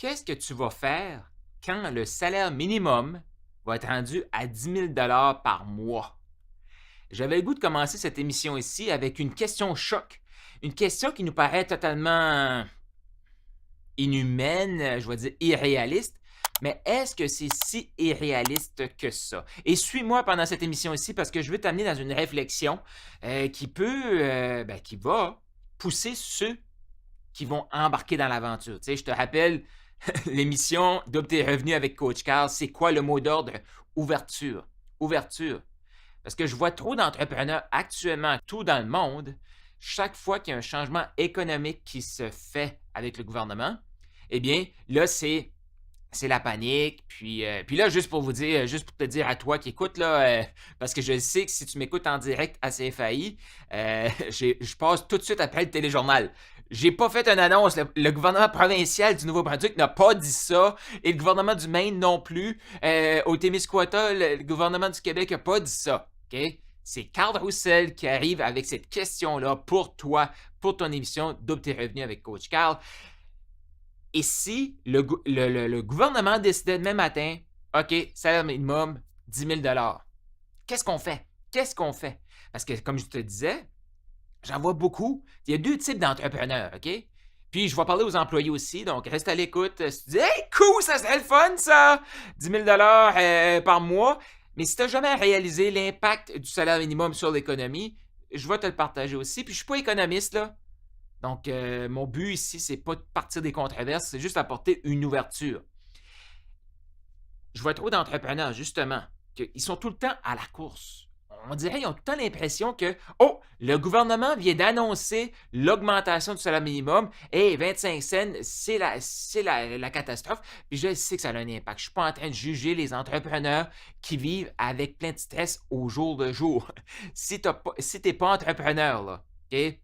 Qu'est-ce que tu vas faire quand le salaire minimum va être rendu à 10 000 $ par mois? J'avais le goût de commencer cette émission ici avec une question choc. Une question qui nous paraît totalement inhumaine, je vais dire irréaliste. Mais est-ce que c'est si irréaliste que ça? Et suis-moi pendant cette émission ici parce que je veux t'amener dans une réflexion qui va pousser ceux qui vont embarquer dans l'aventure. Tu sais, je te rappelle, l'émission Double tes revenus avec Coach Carl, c'est quoi le mot d'ordre? Ouverture. Ouverture. Parce que je vois trop d'entrepreneurs actuellement, tout dans le monde, chaque fois qu'il y a un changement économique qui se fait avec le gouvernement, eh bien, là, c'est la panique. Puis là, juste pour vous dire, juste pour te dire à toi qui écoutes, là, parce que je sais que si tu m'écoutes en direct à CFAI, je passe tout de suite après le téléjournal. J'ai pas fait une annonce. Le gouvernement provincial du Nouveau-Brunswick n'a pas dit ça. Et le gouvernement du Maine non plus. Au Témiscouata, le gouvernement du Québec n'a pas dit ça. OK? C'est Carl Roussel qui arrive avec cette question-là pour toi, pour ton émission Double tes revenus avec Coach Carl. Et si le gouvernement décidait demain matin, OK, salaire minimum, 10 000 $, qu'est-ce qu'on fait? Qu'est-ce qu'on fait? Parce que, comme je te disais, j'en vois beaucoup. Il y a deux types d'entrepreneurs, OK? Puis, je vais parler aux employés aussi, donc reste à l'écoute. Si tu dis, hey, cool, ça serait le fun, ça! 10 000 $ par mois. Mais si tu n'as jamais réalisé l'impact du salaire minimum sur l'économie, je vais te le partager aussi. Puis, je ne suis pas économiste, là. Donc, mon but ici, c'est pas de partir des controverses, c'est juste apporter une ouverture. Je vois trop d'entrepreneurs, justement, qu'ils sont tout le temps à la course. On dirait qu'ils ont tout le temps l'impression que, oh, le gouvernement vient d'annoncer l'augmentation du salaire minimum et 25 cents, c'est la catastrophe. Puis je sais que ça a un impact. Je ne suis pas en train de juger les entrepreneurs qui vivent avec plein de stress au jour le jour. Si tu n'es pas entrepreneur, là, OK?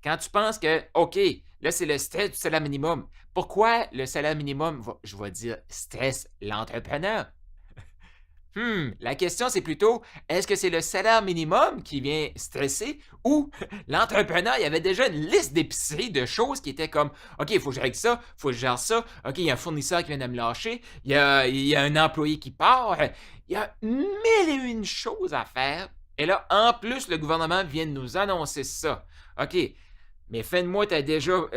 Quand tu penses que, OK, là, c'est le stress du salaire minimum. Pourquoi le salaire minimum, je vais dire, stresse l'entrepreneur? La question, c'est plutôt, est-ce que c'est le salaire minimum qui vient stresser ou l'entrepreneur, il y avait déjà une liste d'épiceries, de choses qui étaient comme, OK, il faut que je règle ça, il faut que je gère ça, OK, il y a un fournisseur qui vient de me lâcher, il y a un employé qui part, il y a mille et une choses à faire. Et là, en plus, le gouvernement vient de nous annoncer ça. OK, mais fin de mois, t'es déjà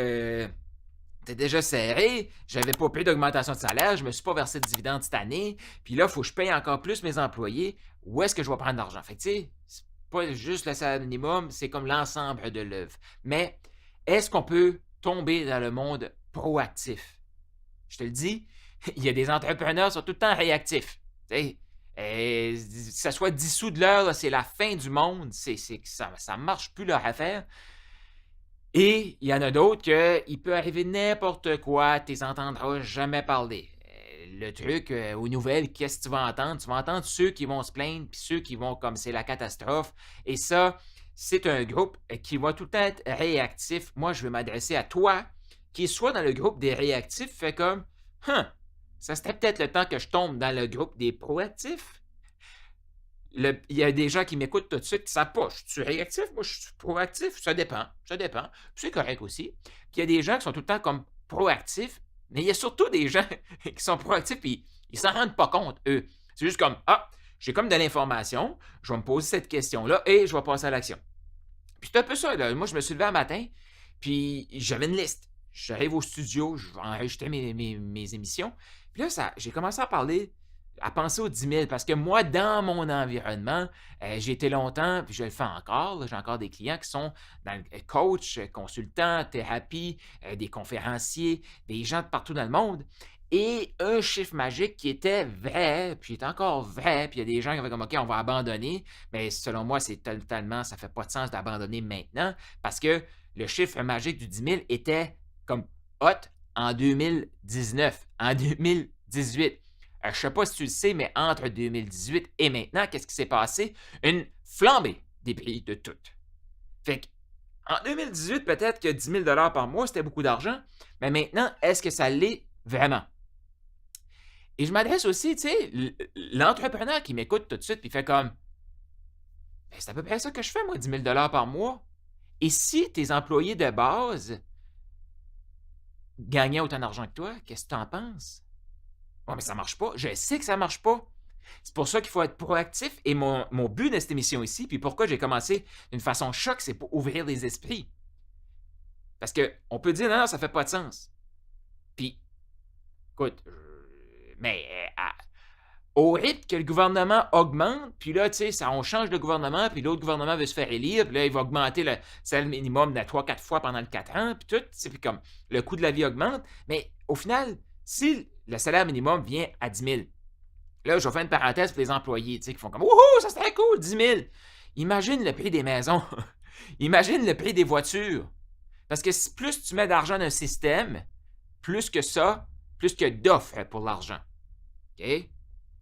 serré, j'avais pas pris d'augmentation de salaire, je me suis pas versé de dividendes cette année, puis là, il faut que je paye encore plus mes employés. Où est-ce que je vais prendre l'argent? Fait que, tu sais, c'est pas juste le salaire minimum, c'est comme l'ensemble de l'œuvre. Mais est-ce qu'on peut tomber dans le monde proactif? Je te le dis, il y a des entrepreneurs qui sont tout le temps réactifs. Tu sais, que ça soit 10 sous de l'heure, c'est la fin du monde, ça marche plus leur affaire. Et il y en a d'autres qu'il peut arriver n'importe quoi, tu les entendras jamais parler. Le truc, aux nouvelles, qu'est-ce que tu vas entendre? Tu vas entendre ceux qui vont se plaindre, puis ceux qui vont comme c'est la catastrophe. Et ça, c'est un groupe qui va tout le temps être réactif. Moi, je vais m'adresser à toi, qui soit dans le groupe des réactifs, fait comme, ça serait peut-être le temps que je tombe dans le groupe des proactifs. Il y a des gens qui m'écoutent tout de suite qui ne savent pas. Je suis réactif, moi je suis proactif, ça dépend. Ça dépend. C'est correct aussi. Puis il y a des gens qui sont tout le temps comme proactifs, mais il y a surtout des gens qui sont proactifs et ils s'en rendent pas compte, eux. C'est juste comme, j'ai comme de l'information, je vais me poser cette question-là et je vais passer à l'action. Puis c'est un peu ça, là. Moi je me suis levé un matin, puis j'avais une liste. J'arrive au studio, je vais enregistrer mes émissions. Puis là, j'ai commencé à penser aux 10 000 parce que moi, dans mon environnement, j'ai été longtemps, puis je le fais encore, là, j'ai encore des clients qui sont dans le coach, consultant, thérapie, des conférenciers, des gens de partout dans le monde. Et un chiffre magique qui était vrai, puis est encore vrai, puis il y a des gens qui avaient comme, OK, on va abandonner. Mais selon moi, ça ne fait pas de sens d'abandonner maintenant parce que le chiffre magique du 10 000 était comme hot en 2019, en 2018. Je ne sais pas si tu le sais, mais entre 2018 et maintenant, qu'est-ce qui s'est passé? Une flambée des prix de tout. Fait qu'en 2018, peut-être que 10 000 $ par mois, c'était beaucoup d'argent, mais maintenant, est-ce que ça l'est vraiment? Et je m'adresse aussi, tu sais, l'entrepreneur qui m'écoute tout de suite, puis fait comme, c'est à peu près ça que je fais, moi, 10 000 $ par mois. Et si tes employés de base gagnait autant d'argent que toi. Qu'est-ce que tu en penses? Ouais, mais ça marche pas. Je sais que ça marche pas. C'est pour ça qu'il faut être proactif. Et mon but de cette émission ici, puis pourquoi j'ai commencé d'une façon choc, c'est pour ouvrir les esprits. Parce qu'on peut dire, non, ça fait pas de sens. Puis, écoute, mais au rythme que le gouvernement augmente, puis là, tu sais, on change de gouvernement, puis l'autre gouvernement veut se faire élire, puis là, il va augmenter le salaire minimum de 3-4 fois pendant le 4 ans, puis tout, c'est puis comme le coût de la vie augmente. Mais au final, si le salaire minimum vient à 10 000, là, je vais faire une parenthèse pour les employés, tu sais, qui font comme « Wouhou, ça serait cool, 10 000! » Imagine le prix des maisons. Imagine le prix des voitures. Parce que plus tu mets d'argent dans un système, plus que ça, plus que d'offres pour l'argent. OK?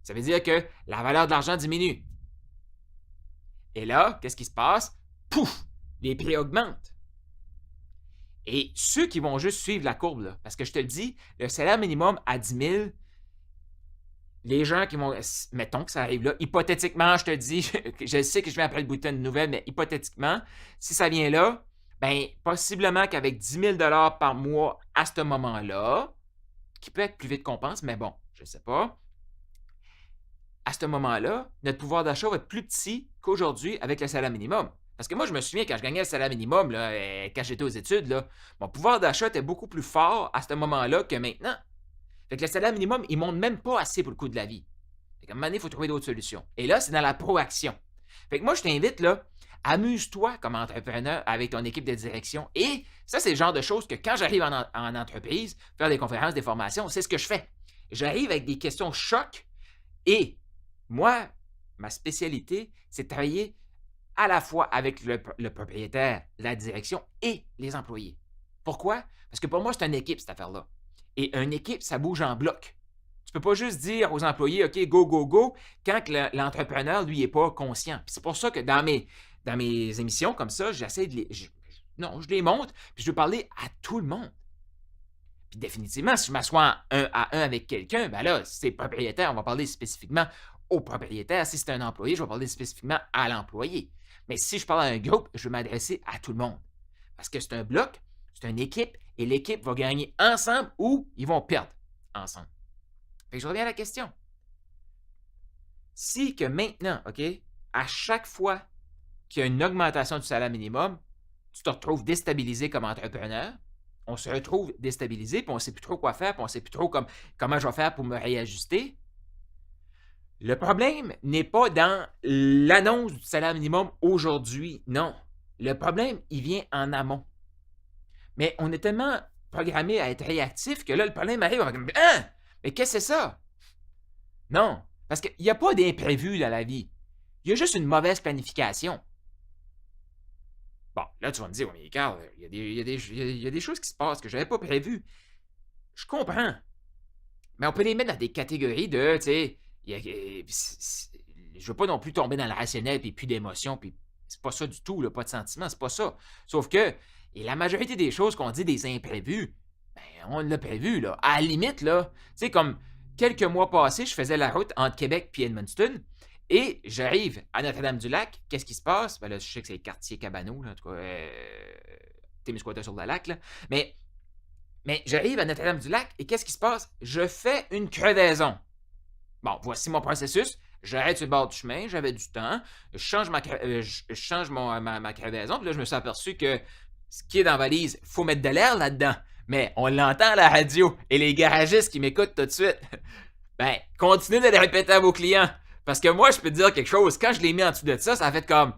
Ça veut dire que la valeur de l'argent diminue. Et là, qu'est-ce qui se passe? Pouf! Les prix augmentent. Et ceux qui vont juste suivre la courbe, là, parce que je te le dis, le salaire minimum à 10 000, les gens qui vont... Mettons que ça arrive là, hypothétiquement, je te dis, je sais que je vais après le bouton de nouvelles, mais hypothétiquement, si ça vient là, bien, possiblement qu'avec 10 000 par mois à ce moment-là, qui peut être plus vite qu'on pense, mais bon, je ne sais pas, à ce moment-là, notre pouvoir d'achat va être plus petit qu'aujourd'hui avec le salaire minimum. Parce que moi, je me souviens, quand je gagnais le salaire minimum, là, quand j'étais aux études, là, mon pouvoir d'achat était beaucoup plus fort à ce moment-là que maintenant. Fait que le salaire minimum, il ne monte même pas assez pour le coût de la vie. Fait qu'à un moment donné, il faut trouver d'autres solutions. Et là, c'est dans la proaction. Fait que moi, je t'invite, là, amuse-toi comme entrepreneur avec ton équipe de direction. Et ça, c'est le genre de choses que quand j'arrive en entreprise, faire des conférences, des formations, c'est ce que je fais. J'arrive avec des questions choc et moi, ma spécialité, c'est de travailler à la fois avec le propriétaire, la direction et les employés. Pourquoi? Parce que pour moi, c'est une équipe, cette affaire-là. Et une équipe, ça bouge en bloc. Tu ne peux pas juste dire aux employés, OK, go, go, go, quand l'entrepreneur, lui, n'est pas conscient. Puis c'est pour ça que dans mes émissions comme ça, j'essaie de les... je les montre, puis je veux parler à tout le monde. Puis définitivement, si je m'assois un à un avec quelqu'un, ben là, si c'est propriétaire, on va parler spécifiquement au propriétaire. Si c'est un employé, je vais parler spécifiquement à l'employé. Mais si je parle à un groupe, je vais m'adresser à tout le monde. Parce que c'est un bloc, c'est une équipe, et l'équipe va gagner ensemble ou ils vont perdre ensemble. Fait que je reviens à la question. Si que maintenant, OK, à chaque fois qu'il y a une augmentation du salaire minimum, tu te retrouves déstabilisé comme entrepreneur, on se retrouve déstabilisé, puis on ne sait plus trop quoi faire, puis on ne sait plus trop comment je vais faire pour me réajuster. Le problème n'est pas dans l'annonce du salaire minimum aujourd'hui, non. Le problème, il vient en amont. Mais on est tellement programmé à être réactif que là, le problème arrive, on va comme « Hein? Mais qu'est-ce que c'est ça? » Non, parce qu'il n'y a pas d'imprévu dans la vie. Il y a juste une mauvaise planification. Bon, là, tu vas me dire, oui, mais Carl, il y a des choses qui se passent que je n'avais pas prévues. Je comprends. Mais on peut les mettre dans des catégories de, tu sais, je veux pas non plus tomber dans le rationnel, puis plus d'émotion, puis c'est pas ça du tout, là, pas de sentiment, c'est pas ça. Sauf que, et la majorité des choses qu'on dit des imprévus, ben, on l'a prévu, là. À la limite, là, tu sais, comme quelques mois passés, je faisais la route entre Québec et Edmundston, et j'arrive à Notre-Dame-du-Lac. Qu'est-ce qui se passe? Ben là, je sais que c'est le quartier Cabano, là, en tout cas, Témiscouata sur le lac, là. Mais j'arrive à Notre-Dame-du-Lac, et qu'est-ce qui se passe? Je fais une crevaison. Bon, voici mon processus. J'arrête sur le bord du chemin, j'avais du temps, je change ma crevaison, puis là, je me suis aperçu que ce qui est dans la valise, il faut mettre de l'air là-dedans. Mais on l'entend à la radio, et les garagistes qui m'écoutent tout de suite, ben, continuez de le répéter à vos clients. Parce que moi, je peux te dire quelque chose, quand je l'ai mis en dessous de ça, ça a fait comme,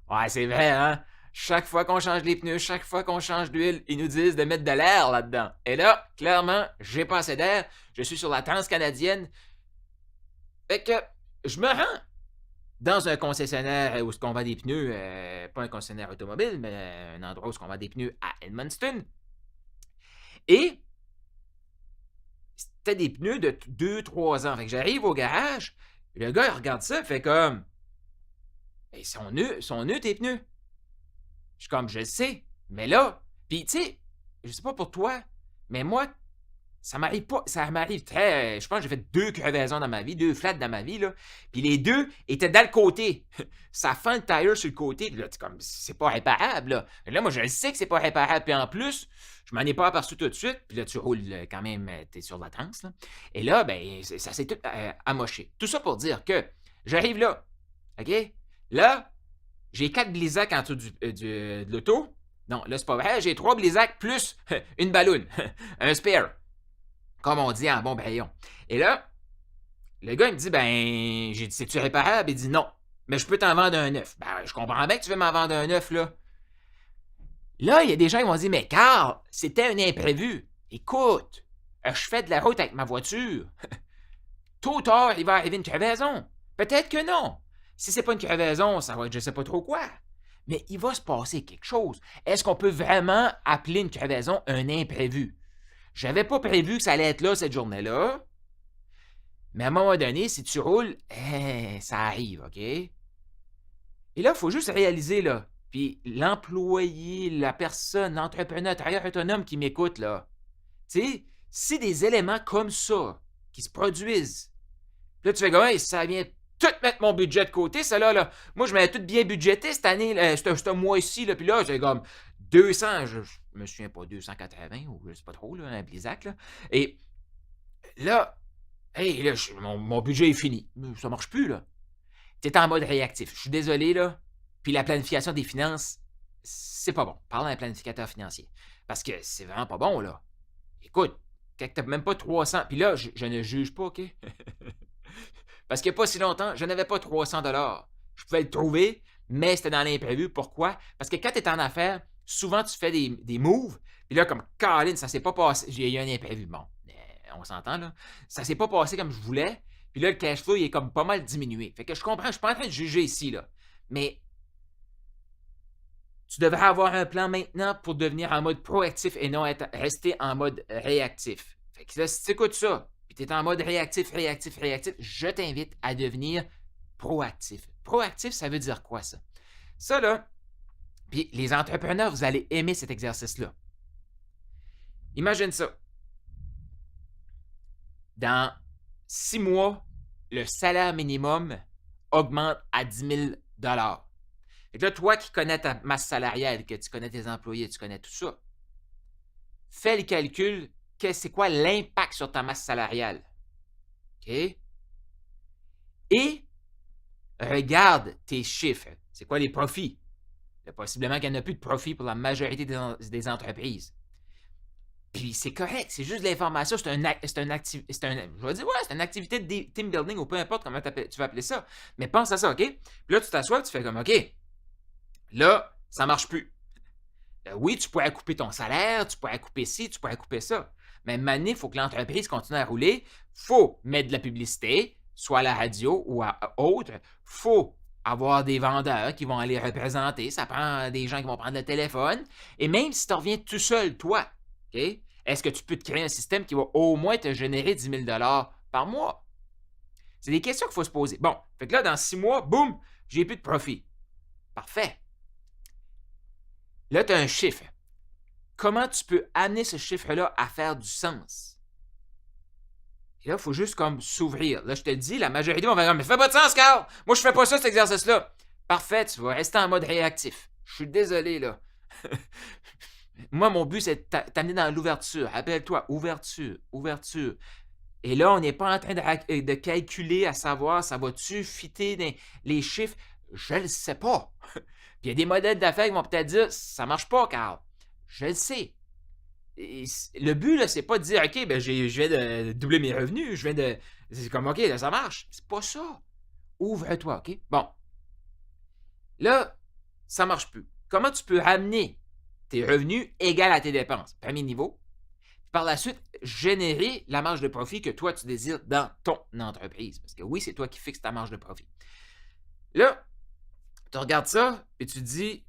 ouais, c'est vrai, hein? Chaque fois qu'on change les pneus, chaque fois qu'on change d'huile, ils nous disent de mettre de l'air là-dedans. Et là, clairement, j'ai pas assez d'air, je suis sur la Transcanadienne. Fait que je me rends dans un concessionnaire où on vend des pneus, pas un concessionnaire automobile, mais un endroit où on vend des pneus à Edmundston. Et c'était des pneus de 2-3 ans. Fait que j'arrive au garage, le gars il regarde ça, il fait comme, ils sont nœuds tes pneus. Je suis comme, je le sais, mais là, puis tu sais, je sais pas pour toi, mais moi, Ça m'arrive pas, ça m'arrive très. Je pense que j'ai fait 2 crevaisons dans ma vie, 2 flats dans ma vie, là. Puis les 2 étaient dans le côté. Ça fend le tire sur le côté. Puis là, comme, c'est pas réparable, là. Et là, moi, je le sais que c'est pas réparable. Puis en plus, je m'en ai pas aperçu tout de suite. Puis là, tu roules quand même, t'es sur latence, là. Et là, ben, ça s'est tout amoché. Tout ça pour dire que j'arrive là. OK? Là, j'ai 4 blizacs en dessous de l'auto. Non, là, c'est pas vrai. J'ai 3 blizacs plus une balloune. Un spare. Comme on dit en bon baillon. Et là, le gars, il me dit, ben, j'ai dit, c'est-tu réparable? Il dit, non. Mais je peux t'en vendre un neuf. Ben, je comprends bien que tu veux m'en vendre un neuf, là. Là, il y a des gens qui vont dire, mais Carl, c'était un imprévu. Écoute, je fais de la route avec ma voiture. Tôt ou tard, il va arriver une crevaison. Peut-être que non. Si c'est pas une crevaison, ça va être je sais pas trop quoi. Mais il va se passer quelque chose. Est-ce qu'on peut vraiment appeler une crevaison un imprévu? J'avais pas prévu que ça allait être là cette journée-là. Mais à un moment donné, si tu roules, ça arrive, OK? Et là, il faut juste réaliser, là. Puis l'employé, la personne, l'entrepreneur, travailleur autonome qui m'écoute, là. Tu sais, si des éléments comme ça qui se produisent, là, tu fais comme, hey, ça vient tout mettre mon budget de côté, ça là. Moi, je m'avais tout bien budgété cette année, ce mois-ci, là. Puis là, c'est comme 200, je me souviens pas, 280 ou je sais pas trop, là, un blizac, là. Et là, hey, là, mon budget est fini. Ça marche plus, là. T'es en mode réactif. Je suis désolé, là. Puis la planification des finances, c'est pas bon. Parle à un planificateur financier. Parce que c'est vraiment pas bon, là. Écoute, quand t'as même pas 300... Puis là, je ne juge pas, OK? Parce qu'il n'y a pas si longtemps, je n'avais pas 300 $. Je pouvais le trouver, mais c'était dans l'imprévu. Pourquoi? Parce que quand tu es en affaires, souvent tu fais des moves, puis là, comme Caroline, ça s'est pas passé. J'ai eu un imprévu. Bon, on s'entend, là. Ça s'est pas passé comme je voulais. Puis là, le cash flow, il est comme pas mal diminué. Fait que je comprends, je suis pas en train de juger ici, là. Mais tu devrais avoir un plan maintenant pour devenir en mode proactif et non rester en mode réactif. Fait que là, si tu écoutes ça, puis tu es en mode réactif, je t'invite à devenir proactif. Proactif, ça veut dire quoi, ça? Ça, là, puis les entrepreneurs, vous allez aimer cet exercice-là. Imagine ça. Dans 6 mois, le salaire minimum augmente à 10 000 $. Et là, toi qui connais ta masse salariale, que tu connais tes employés, tu connais tout ça, fais le calcul, c'est quoi l'impact sur ta masse salariale. OK? Et regarde tes chiffres. C'est quoi les profits? Possiblement qu'il n'y en a plus de profit pour la majorité des entreprises. Puis c'est correct, c'est juste de l'information, c'est une activité de team building ou peu importe comment tu vas appeler ça. Mais pense à ça, OK? Puis là, tu t'assois, tu fais comme, OK, là, ça marche plus. Oui, tu pourrais couper ton salaire, tu pourrais couper ci, tu pourrais couper ça. Mais maintenant, il faut que l'entreprise continue à rouler. Il faut mettre de la publicité, soit à la radio ou à autre. Il faut avoir des vendeurs qui vont aller représenter. Ça prend des gens qui vont prendre le téléphone. Et même si tu reviens tout seul, toi, OK? Est-ce que tu peux te créer un système qui va au moins te générer 10 000 $ par mois? C'est des questions qu'il faut se poser. Bon, fait que là, dans 6 mois, boum, j'ai plus de profit. Parfait. Là, tu as un chiffre. Comment tu peux amener ce chiffre-là à faire du sens? Et là, il faut juste comme s'ouvrir. Là, je te le dis, la majorité vont faire « Mais ça fait pas de sens, Carl! Moi, je fais pas ça, cet exercice-là! » Parfait, tu vas rester en mode réactif. Je suis désolé, là. Moi, mon but, c'est de t'amener dans l'ouverture. Rappelle-toi, ouverture. Et là, on n'est pas en train de calculer à savoir, ça va-tu fitter dans les chiffres? Je ne le sais pas. Puis il y a des modèles d'affaires qui vont peut-être dire, ça marche pas, Carl. Je le sais. Et le but, là, c'est pas de dire, OK, ben, je viens de doubler mes revenus. C'est comme, OK, là, ça marche. C'est pas ça. Ouvre-toi, OK? Bon. Là, ça marche plus. Comment tu peux ramener tes revenus égaux à tes dépenses? Premier niveau. Puis par la suite, générer la marge de profit que toi, tu désires dans ton entreprise. Parce que oui, c'est toi qui fixes ta marge de profit. Là, tu regardes ça et tu te dis,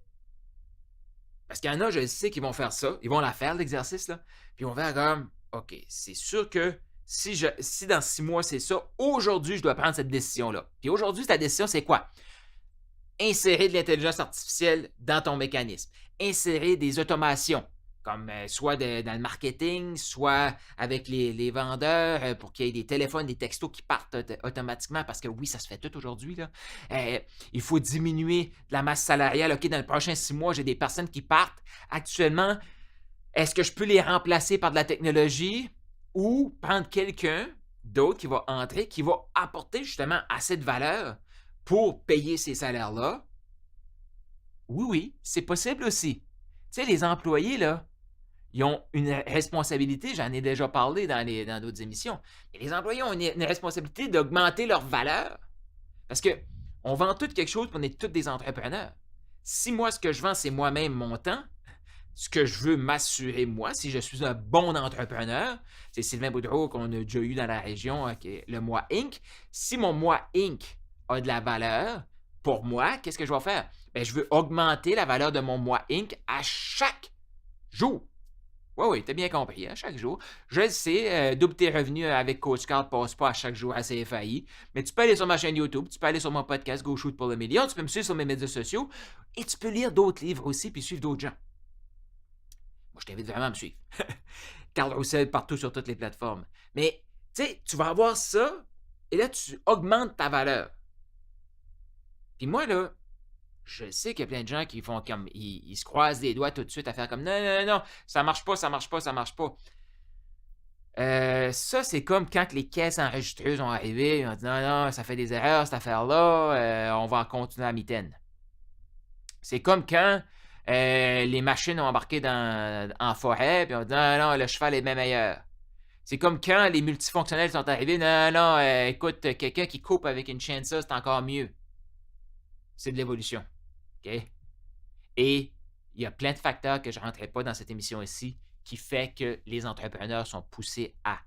parce qu'il y en a, je sais qu'ils vont faire ça, ils vont la faire, l'exercice, là, puis ils vont faire comme, OK, c'est sûr que si dans 6 mois, c'est ça, aujourd'hui, je dois prendre cette décision-là. Puis aujourd'hui, ta décision, c'est quoi? Insérer de l'intelligence artificielle dans ton mécanisme. Insérer des automations. comme soit dans le marketing, soit avec les vendeurs, pour qu'il y ait des téléphones, des textos qui partent automatiquement, parce que oui, ça se fait tout aujourd'hui, là. Il faut diminuer la masse salariale. OK, dans les prochains 6 mois, j'ai des personnes qui partent. Actuellement, est-ce que je peux les remplacer par de la technologie ou prendre quelqu'un d'autre qui va entrer, qui va apporter justement assez de valeur pour payer ces salaires-là? Oui, oui, c'est possible aussi. Tu sais, les employés, là, ils ont une responsabilité, j'en ai déjà parlé dans d'autres émissions, mais les employés ont une responsabilité d'augmenter leur valeur. Parce que on vend tout quelque chose, puis on est tous des entrepreneurs. Si moi, ce que je vends, c'est moi-même mon temps, ce que je veux m'assurer, moi, si je suis un bon entrepreneur, c'est Sylvain Boudreau qu'on a déjà eu dans la région, le Moi Inc. Si mon Moi Inc. a de la valeur, pour moi, qu'est-ce que je vais faire? Bien, je veux augmenter la valeur de mon Moi Inc. à chaque jour. Oui, oui, t'as bien compris, à chaque jour. Je le sais, double tes revenus avec Coach Carl passe pas à chaque jour à CFAI, mais tu peux aller sur ma chaîne YouTube, tu peux aller sur mon podcast Go Shoot pour le million, tu peux me suivre sur mes médias sociaux et tu peux lire d'autres livres aussi puis suivre d'autres gens. Moi, je t'invite vraiment à me suivre. Carl Roussel partout sur toutes les plateformes. Mais, tu sais, tu vas avoir ça et là, tu augmentes ta valeur. Puis moi, là, je sais qu'il y a plein de gens qui font comme. Ils se croisent les doigts tout de suite à faire comme non, non, non, non, ça marche pas, ça marche pas, ça marche pas. Ça, c'est comme quand les caisses enregistreuses ont arrivé, ils ont dit non, non, ça fait des erreurs cette affaire-là, on va en continuer à mitaine. C'est comme quand les machines ont embarqué en forêt, puis on dit non, non, le cheval est bien meilleur. C'est comme quand les multifonctionnels sont arrivés, non, non, écoute, quelqu'un qui coupe avec une chaîne ça, c'est encore mieux. C'est de l'évolution. OK? Et il y a plein de facteurs que je ne rentrerai pas dans cette émission ici qui fait que les entrepreneurs sont poussés à.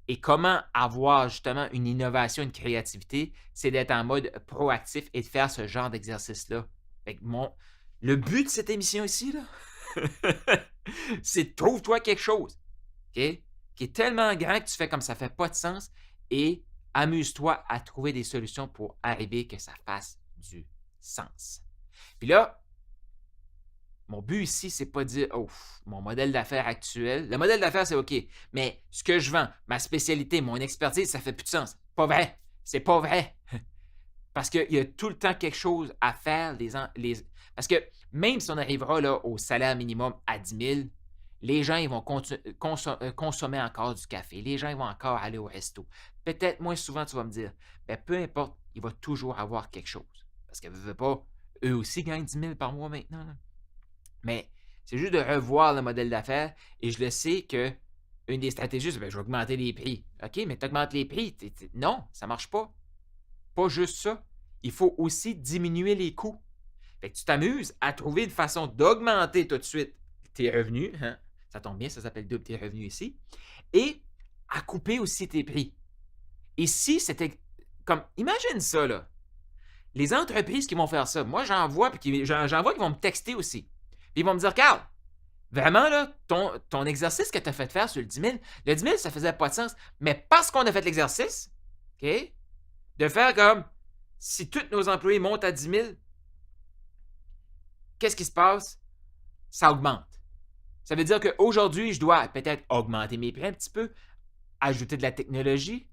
Et comment avoir justement une innovation, une créativité, c'est d'être en mode proactif et de faire ce genre d'exercice-là. Le but de cette émission ici, là, c'est trouve-toi quelque chose, OK? Qui est tellement grand que tu fais comme ça fait pas de sens et amuse-toi à trouver des solutions pour arriver que ça fasse du sens. Puis là, mon but ici, c'est pas de dire, oh, mon modèle d'affaires actuel. Le modèle d'affaires, c'est OK. Mais ce que je vends, ma spécialité, mon expertise, ça fait plus de sens. Pas vrai. C'est pas vrai. Parce qu'il y a tout le temps quelque chose à faire. Parce que même si on arrivera là, au salaire minimum à 10 000, les gens ils vont consommer encore du café. Les gens ils vont encore aller au resto. Peut-être moins souvent, tu vas me dire, ben, peu importe, il va toujours avoir quelque chose. Parce que veut pas, eux aussi gagnent 10 000 par mois maintenant. Là. Mais c'est juste de revoir le modèle d'affaires et je le sais que une des stratégies, c'est je vais augmenter les prix. OK, mais tu augmentes les prix. Non, ça ne marche pas. Pas juste ça. Il faut aussi diminuer les coûts. Fait que tu t'amuses à trouver une façon d'augmenter tout de suite tes revenus. Hein? Ça tombe bien, ça s'appelle double tes revenus ici. Et à couper aussi tes prix. Et si c'était comme. Imagine ça, là. Les entreprises qui vont faire ça, moi j'en vois, puis j'en vois qui vont me texter aussi. Puis ils vont me dire, Carl, vraiment, là, ton exercice que tu as fait faire sur le 10 000, le 10 000, ça faisait pas de sens. Mais parce qu'on a fait l'exercice, OK, de faire comme si tous nos employés montent à 10 000, qu'est-ce qui se passe? Ça augmente. Ça veut dire qu'aujourd'hui, je dois peut-être augmenter mes prix un petit peu, ajouter de la technologie,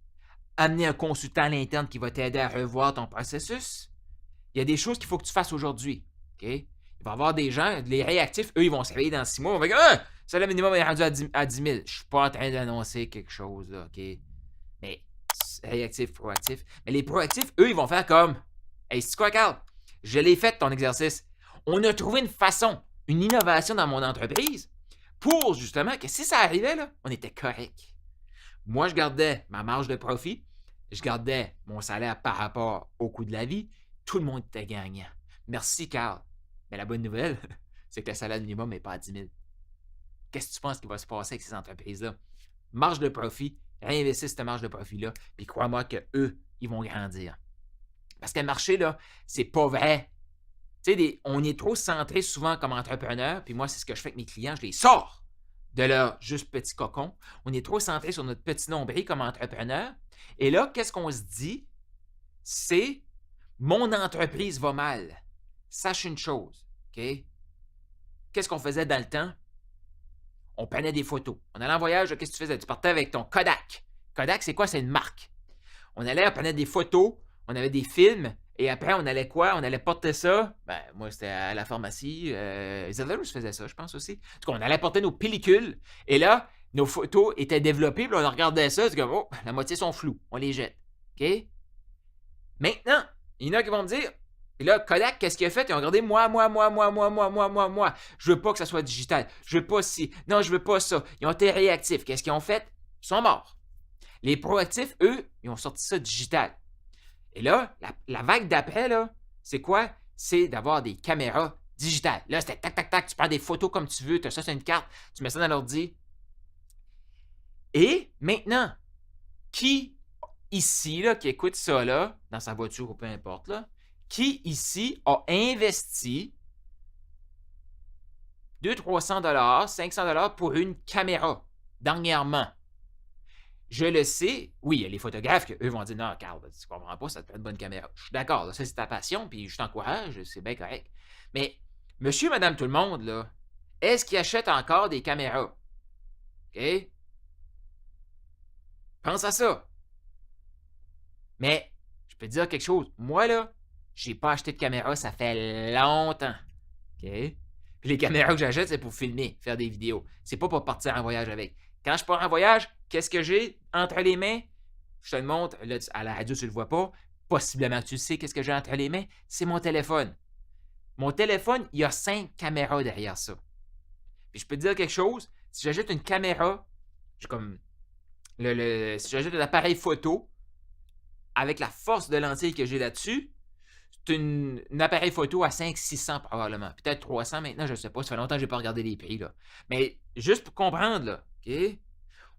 amener un consultant à l'interne qui va t'aider à revoir ton processus. Il y a des choses qu'il faut que tu fasses aujourd'hui. OK? Il va y avoir des gens, les réactifs, eux, ils vont se réveiller dans 6 mois. On va dire, ah, ça, le minimum est rendu à 10 000. Je ne suis pas en train d'annoncer quelque chose, là, OK? Mais réactifs, proactifs. Mais les proactifs, eux, ils vont faire comme, hey, c'est quoi, Carl? Je l'ai fait, ton exercice. On a trouvé une façon, une innovation dans mon entreprise pour, justement, que si ça arrivait, là, on était correct. Moi, je gardais ma marge de profit. Je gardais mon salaire par rapport au coût de la vie. Tout le monde était gagnant. Merci, Carl. Mais la bonne nouvelle, c'est que le salaire minimum n'est pas à 10 000. Qu'est-ce que tu penses qui va se passer avec ces entreprises-là? Marge de profit, réinvestir cette marge de profit-là, puis crois-moi qu'eux, ils vont grandir. Parce que le marché, là, c'est pas vrai. Tu sais, on est trop centré souvent comme entrepreneur, puis moi, c'est ce que je fais avec mes clients, je les sors de leur juste petit cocon. On est trop centré sur notre petit nombril comme entrepreneur. Et là, qu'est-ce qu'on se dit? C'est mon entreprise va mal. Sache une chose, OK? Qu'est-ce qu'on faisait dans le temps? on prenait des photos. On allait en voyage, qu'est-ce que tu faisais? Tu partais avec ton Kodak. Kodak, c'est quoi? C'est une marque. On prenait des photos, on avait des films, et après, on allait quoi? On allait porter ça. Ben, moi, c'était à la pharmacie. Zellerus faisait ça, je pense aussi. En tout cas, on allait porter nos pellicules, et là, nos photos étaient développées, puis on regardait ça, c'est comme, oh, la moitié sont floues, on les jette. OK? Maintenant, il y en a qui vont me dire, et là, Kodak, qu'est-ce qu'il a fait? Ils ont regardé moi. Je veux pas que ça soit digital. Je veux pas ci. Non, je veux pas ça. Ils ont été réactifs. Qu'est-ce qu'ils ont fait? Ils sont morts. Les proactifs, eux, ils ont sorti ça digital. Et là, la vague d'après, là, c'est quoi? C'est d'avoir des caméras digitales. Là, c'était tac, tac, tac. Tu prends des photos comme tu veux. Tu as ça sur une carte. Tu mets ça dans l'ordi. Et maintenant, qui ici, là, qui écoute ça, là, dans sa voiture ou peu importe, là, qui ici a investi 200-300 $, 500 $ pour une caméra dernièrement? Je le sais, oui, il y a les photographes qui, eux, vont dire, non, Carl, tu comprends pas, ça te fait une bonne caméra. Je suis d'accord, là, ça c'est ta passion, puis je t'encourage, c'est bien correct. Mais, monsieur, madame, tout le monde, là, est-ce qu'ils achètent encore des caméras? OK? Pense à ça. Mais, je peux te dire quelque chose. Moi, là, j'ai pas acheté de caméra, ça fait longtemps. OK? Puis les caméras que j'achète, c'est pour filmer, faire des vidéos. C'est pas pour partir en voyage avec. Quand je pars en voyage, qu'est-ce que j'ai entre les mains? Je te le montre. Là, à la radio, tu le vois pas. Possiblement que tu sais qu'est-ce que j'ai entre les mains. C'est mon téléphone. Mon téléphone, il y a 5 caméras derrière ça. Puis je peux te dire quelque chose. Si j'ajoute une caméra, comme si j'ajoute un appareil photo, avec la force de lentille que j'ai là-dessus, c'est un appareil photo à 500-600 probablement. Peut-être 300 maintenant, je ne sais pas. Ça fait longtemps que je n'ai pas regardé les prix. Là. Mais juste pour comprendre, là, OK?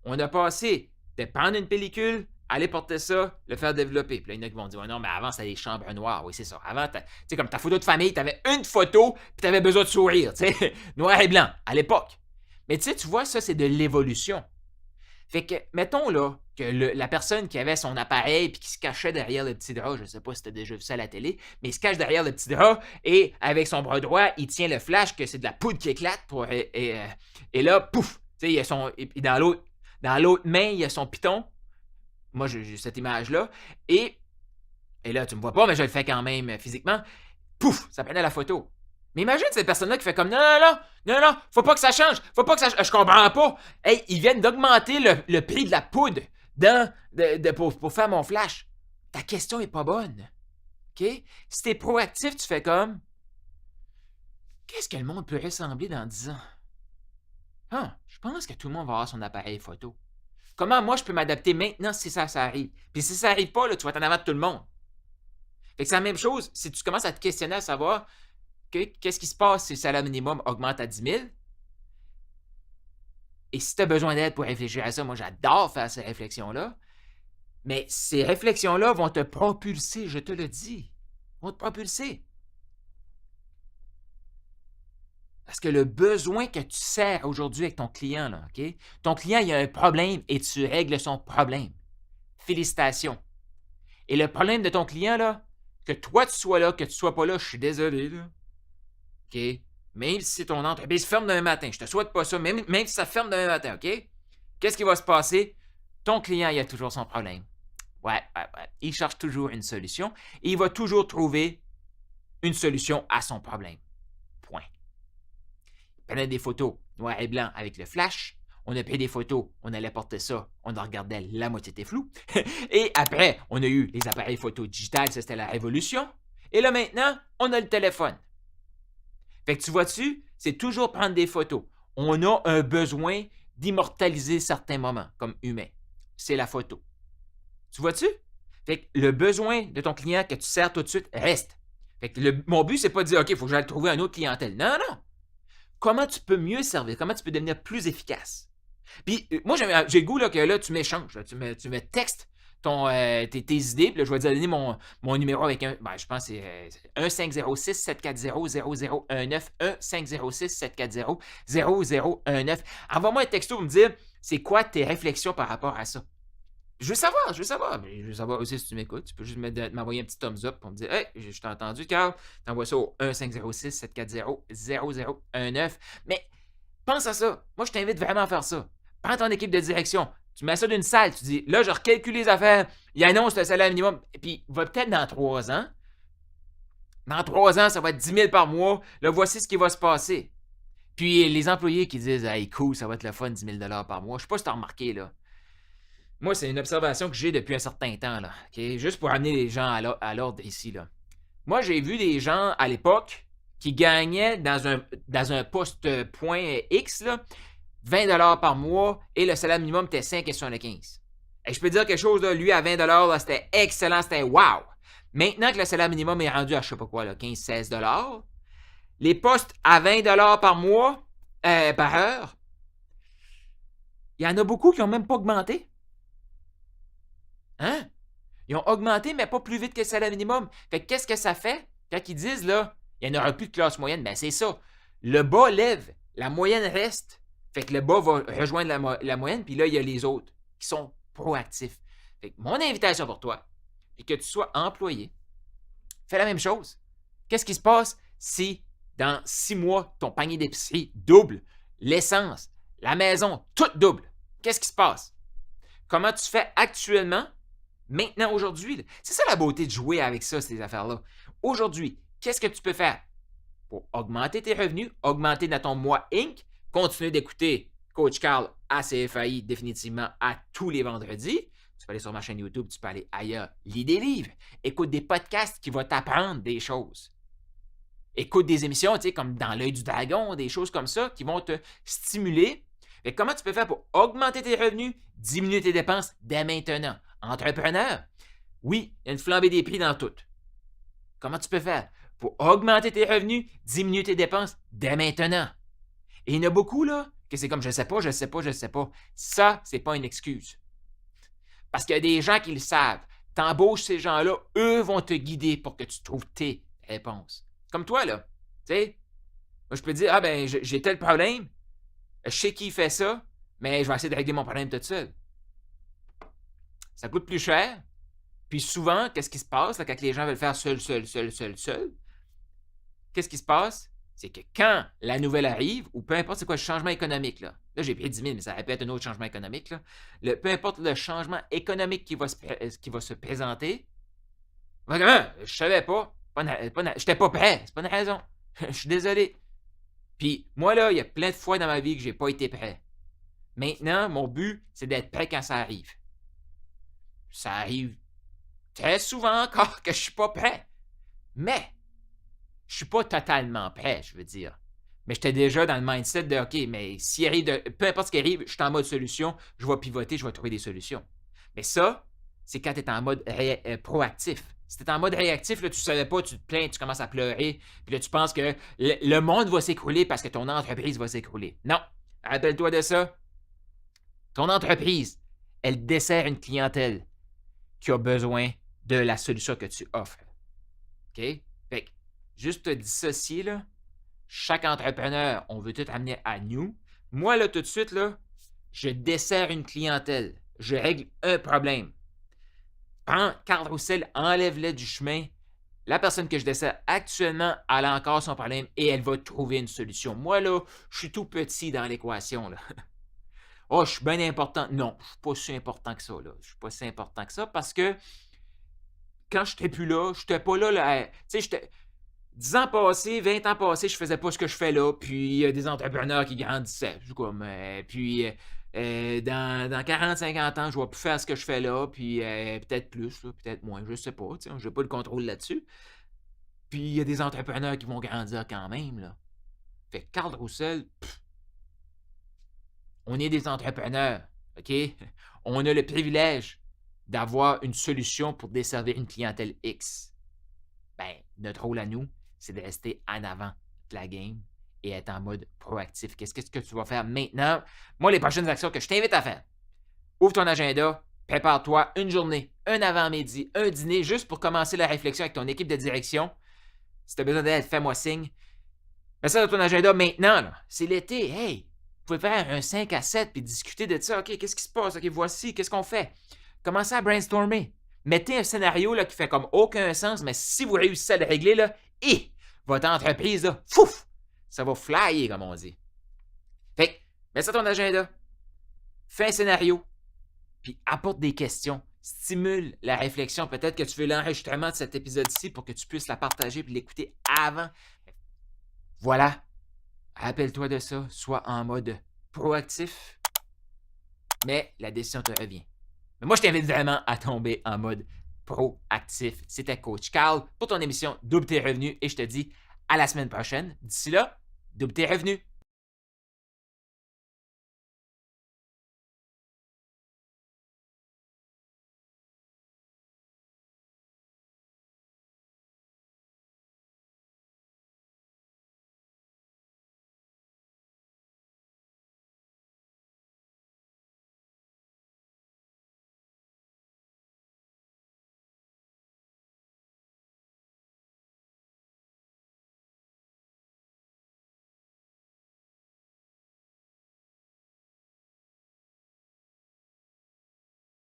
On a passé de prendre une pellicule, aller porter ça, le faire développer. Puis là, il y en a qui vont dire, non, mais avant, c'était des chambres noires. Oui, c'est ça. Avant, tu sais, comme ta photo de famille, tu avais une photo, puis tu avais besoin de sourire, tu sais, noir et blanc, à l'époque. Mais tu sais, tu vois, ça, c'est de l'évolution. Fait que, mettons là, que la personne qui avait son appareil puis qui se cachait derrière le petit drap, je ne sais pas si tu as déjà vu ça à la télé, mais il se cache derrière le petit drap et avec son bras droit, il tient le flash que c'est de la poudre qui éclate et là, pouf! Tu sais, il y a son. Et dans l'autre main, il y a son piton. Moi, j'ai cette image-là. Et là, tu me vois pas, mais je le fais quand même physiquement. Pouf! Ça prenait la photo. Mais imagine cette personne-là qui fait comme non, faut pas que ça change, faut pas que ça change. Je comprends pas. Hey, ils viennent d'augmenter le prix de la poudre pour faire mon flash. Ta question est pas bonne. OK? Si t'es proactif, tu fais comme qu'est-ce que le monde peut ressembler dans 10 ans? Je pense que tout le monde va avoir son appareil photo. Comment moi je peux m'adapter maintenant si ça arrive? Puis si ça arrive pas, là, tu vas être en avant de tout le monde. Fait que c'est la même chose si tu commences à te questionner à savoir qu'est-ce qui se passe si le salaire minimum augmente à 10 000? Et si tu as besoin d'aide pour réfléchir à ça, moi j'adore faire ces réflexions-là. Mais ces réflexions-là vont te propulser, je te le dis. Vont te propulser. Parce que le besoin que tu sers aujourd'hui avec ton client, là, OK? Ton client, il a un problème et tu règles son problème. Félicitations. Et le problème de ton client, là, que toi tu sois là, que tu sois pas là, je suis désolé, là. OK? Même si ton entreprise ferme demain matin, je te souhaite pas ça, même si ça ferme demain matin, OK? Qu'est-ce qui va se passer? Ton client, il a toujours son problème. Ouais. Il cherche toujours une solution et il va toujours trouver une solution à son problème. Point. Il prenait des photos noir et blanc avec le flash. On a pris des photos, on allait porter ça, on en regardait, la moitié était floue. Et après, on a eu les appareils photo digitales, ça c'était la révolution. Et là maintenant, on a le téléphone. Fait que tu vois-tu, c'est toujours prendre des photos. On a un besoin d'immortaliser certains moments comme humain. C'est la photo. Tu vois-tu? Fait que le besoin de ton client que tu sers tout de suite reste. Fait que mon but, c'est pas de dire, OK, il faut que j'aille trouver un autre clientèle. Non. Comment tu peux mieux servir? Comment tu peux devenir plus efficace? Puis moi, j'ai le goût là, que là, tu m'échanges. Tu me textes tes idées. Puis là, je vais te donner mon numéro avec je pense que c'est 1506-740-0019. 1506-740-0019. Envoie-moi un texto pour me dire c'est quoi tes réflexions par rapport à ça. Je veux savoir. Mais je veux savoir aussi si tu m'écoutes. Tu peux juste m'envoyer un petit thumbs up pour me dire hey, je t'ai entendu, Carl. T'envoies ça au 1506-740-0019. Mais Pense à ça. Moi, je t'invite vraiment à faire ça. Prends ton équipe de direction. Tu mets ça d'une salle. Tu dis, là, je recalcule les affaires. Il annonce le salaire minimum. Et puis, va peut-être dans 3 ans. Dans 3 ans, ça va être 10 000 par mois. Là, voici ce qui va se passer. Puis, les employés qui disent, hey, cool, ça va être le fun, 10 000 par mois. Je sais pas si tu as remarqué, là. Moi, c'est une observation que j'ai depuis un certain temps, là. Okay? Juste pour amener les gens à l'ordre ici, là. Moi, j'ai vu des gens à l'époque qui gagnaient dans un poste point X, là, 20 $ par mois et le salaire minimum était 5,75. Et je peux te dire quelque chose, là, lui à 20 $, là, c'était excellent, c'était wow! Maintenant que le salaire minimum est rendu à je sais pas quoi, là, 15-16 $, les postes à 20 $ par mois, par heure, il y en a beaucoup qui n'ont même pas augmenté. Hein? Ils ont augmenté, mais pas plus vite que le salaire minimum. Fait que qu'est-ce que ça fait? Quand ils disent, là, il n'y en aura plus de classe moyenne, ben c'est ça. Le bas lève, la moyenne reste. Fait que le bas va rejoindre la moyenne, puis là, il y a les autres qui sont proactifs. Fait que mon invitation pour toi, c'est que tu sois employé. Fais la même chose. Qu'est-ce qui se passe si, dans 6 mois, ton panier d'épicerie double, l'essence, la maison, tout double? Qu'est-ce qui se passe? Comment tu fais actuellement? Maintenant, aujourd'hui, c'est ça la beauté de jouer avec ça, ces affaires-là. Aujourd'hui, qu'est-ce que tu peux faire pour augmenter tes revenus, augmenter dans ton mois Inc., continuer d'écouter Coach Carl à CFAI définitivement à tous les vendredis. Tu peux aller sur ma chaîne YouTube, tu peux aller ailleurs, lis des livres, écoute des podcasts qui vont t'apprendre des choses. Écoute des émissions, tu sais, comme Dans l'œil du dragon, des choses comme ça qui vont te stimuler. Et comment tu peux faire pour augmenter tes revenus, diminuer tes dépenses dès maintenant? Entrepreneur, oui, il y a une flambée des prix dans tout. Comment tu peux faire pour augmenter tes revenus, diminuer tes dépenses dès maintenant? Et il y en a beaucoup, là, que c'est comme je sais pas. Ça, c'est pas une excuse. Parce qu'il y a des gens qui le savent. T'embauches ces gens-là, eux vont te guider pour que tu trouves tes réponses. Comme toi, là. Tu sais, moi, je peux te dire, ah ben, j'ai tel problème, je sais qui fait ça, mais je vais essayer de régler mon problème tout seul. Ça coûte plus cher. Puis souvent, qu'est-ce qui se passe là, quand les gens veulent faire seul? Qu'est-ce qui se passe? C'est que quand la nouvelle arrive, ou peu importe c'est quoi le changement économique, là j'ai pris 10 000, mais ça répète un autre changement économique, là. Peu importe le changement économique qui va se présenter, je savais pas. J'étais pas prêt. C'est pas une raison. Je suis désolé. Puis moi, là, il y a plein de fois dans ma vie que j'ai pas été prêt. Maintenant, mon but, c'est d'être prêt quand ça arrive. Ça arrive très souvent encore que je suis pas prêt. Mais je suis pas totalement prêt, je veux dire. Mais j'étais déjà dans le mindset de OK, mais s'il arrive peu importe ce qui arrive, je suis en mode solution, je vais pivoter, je vais trouver des solutions. Mais ça, c'est quand tu es en mode proactif. Si tu es en mode réactif, là, tu ne savais pas, tu te plains, tu commences à pleurer, puis là, tu penses que le monde va s'écrouler parce que ton entreprise va s'écrouler. Non, rappelle-toi de ça. Ton entreprise, elle dessert une clientèle qui a besoin de la solution que tu offres. OK? Fait que, juste te dissocier, là, chaque entrepreneur, on veut tout amener à nous. Moi, là, tout de suite, là, je dessert une clientèle. Je règle un problème. Prends Carl Roussel, enlève-le du chemin. La personne que je dessert actuellement, elle a encore son problème et elle va trouver une solution. Moi, là, je suis tout petit dans l'équation, là. Oh, je suis bien important. Non, je ne suis pas si important que ça, là. Je ne suis pas si important que ça parce que quand je n'étais plus là, je n'étais pas là, tu sais, 10 ans passés, 20 ans passés, je faisais pas ce que je fais là, puis il y a des entrepreneurs qui grandissaient. Puis dans 40-50 ans, je vais plus faire ce que je fais là, puis peut-être plus, là, peut-être moins, je sais pas, je n'ai pas le contrôle là-dessus. Puis il y a des entrepreneurs qui vont grandir quand même, là. Fait que Carl Roussel, on est des entrepreneurs, OK? On a le privilège d'avoir une solution pour desservir une clientèle X. Ben, notre rôle à nous, c'est de rester en avant de la game et être en mode proactif. Qu'est-ce que tu vas faire maintenant? Moi, les prochaines actions que je t'invite à faire, ouvre ton agenda, prépare-toi une journée, un avant-midi, un dîner, juste pour commencer la réflexion avec ton équipe de direction. Si tu as besoin d'aide, fais-moi signe. Mets ça dans ton agenda maintenant, là. C'est l'été. Hey, vous pouvez faire un 5 à 7 puis discuter de ça. OK, qu'est-ce qui se passe? OK, voici, qu'est-ce qu'on fait? Commencez à brainstormer. Mettez un scénario là, qui fait comme aucun sens, mais si vous réussissez à le régler, là, votre entreprise, là, fouf, ça va flyer, comme on dit. Fait Mets ça dans ton agenda. Fais un scénario. Puis apporte des questions. Stimule la réflexion. Peut-être que tu veux l'enregistrement de cet épisode-ci pour que tu puisses la partager et l'écouter avant. Voilà. Rappelle-toi de ça. Sois en mode proactif. Mais la décision te revient. Mais moi, je t'invite vraiment à tomber en mode proactif. C'était Coach Carl pour ton émission Double tes revenus et je te dis à la semaine prochaine. D'ici là, double tes revenus.